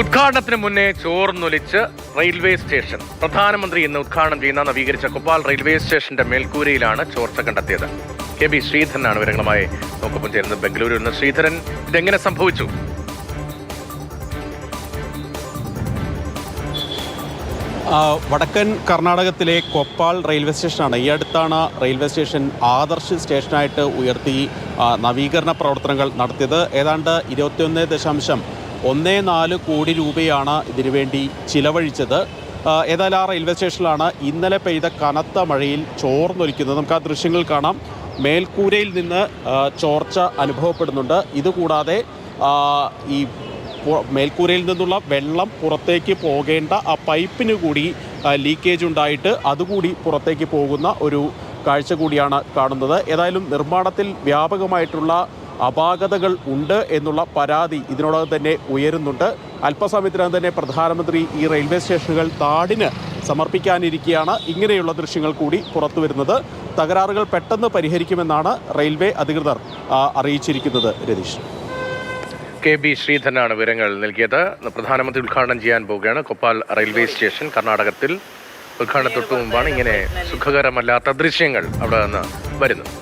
ഉദ്ഘാടനത്തിന് മുന്നേ ചോർന്നൊലിച്ച് railway station. പ്രധാനമന്ത്രി ഇന്ന് ഉദ്ഘാടനം ചെയ്യുന്ന നവീകരിച്ച കൊപ്പാൽ റെയിൽവേ സ്റ്റേഷന്റെ മേൽക്കൂരയിലാണ് ചോർച്ച കണ്ടെത്തിയത്. കെ.ബി. ശ്രീധരനാണ് വിവരങ്ങളുമായി നമുക്കൊപ്പം ചേരുന്നത് ബംഗളൂരുവിൽ നിന്ന്. ശ്രീധരൻ, ഇതെങ്ങനെ സംഭവിച്ചു? വടക്കൻ കർണാടകത്തിലെ കൊപ്പാൾ റെയിൽവേ സ്റ്റേഷനാണ്. ഈ അടുത്താണ് റെയിൽവേ സ്റ്റേഷൻ ആദർശ് സ്റ്റേഷനായിട്ട് ഉയർത്തി നവീകരണ പ്രവർത്തനങ്ങൾ നടത്തിയത്. ഏതാണ്ട് 21.14 കോടി രൂപയാണ് ഇതിനുവേണ്ടി ചിലവഴിച്ചത്. ഏതായാലും ആ റെയിൽവേ സ്റ്റേഷനിലാണ് ഇന്നലെ പെയ്ത കനത്ത മഴയിൽ ചോർന്നൊലിക്കുന്നത്. നമുക്ക് ആ ദൃശ്യങ്ങൾ കാണാം. മേൽക്കൂരയിൽ നിന്ന് ചോർച്ച അനുഭവപ്പെടുന്നുണ്ട്. ഇതുകൂടാതെ ഈ മേൽക്കൂരയിൽ നിന്നുള്ള വെള്ളം പുറത്തേക്ക് പോകേണ്ട ആ പൈപ്പിന് കൂടി ലീക്കേജ് ഉണ്ടായിട്ട് അതുകൂടി പുറത്തേക്ക് പോകുന്ന ഒരു കാഴ്ച കൂടിയാണ് കാണുന്നത്. ഏതായാലും നിർമ്മാണത്തിൽ വ്യാപകമായിട്ടുള്ള അപാകതകൾ ഉണ്ട് എന്നുള്ള പരാതി ഇതിനോടകം തന്നെ ഉയരുന്നുണ്ട്. അല്പസമയത്തിനകം തന്നെ പ്രധാനമന്ത്രി ഈ റെയിൽവേ സ്റ്റേഷനുകൾ നാടിന് സമർപ്പിക്കാനിരിക്കെയാണ് ഇങ്ങനെയുള്ള ദൃശ്യങ്ങൾ കൂടി പുറത്തു വരുന്നത്. തകരാറുകൾ പെട്ടെന്ന് പരിഹരിക്കുമെന്നാണ് റെയിൽവേ അധികൃതർ അറിയിച്ചിരിക്കുന്നത്. രതീഷ്, കെ.ബി. ശ്രീധരനാണ് വിവരങ്ങൾ നൽകിയത്. പ്രധാനമന്ത്രി ഉദ്ഘാടനം ചെയ്യാൻ പോവുകയാണ് കൊപ്പാൽ റെയിൽവേ സ്റ്റേഷൻ. കർണാടകത്തിൽ ഉദ്ഘാടനത്തൊട്ടു മുമ്പാണ് ഇങ്ങനെ സുഖകരമല്ലാത്ത ദൃശ്യങ്ങൾ അവിടെ നിന്ന് വരുന്നത്.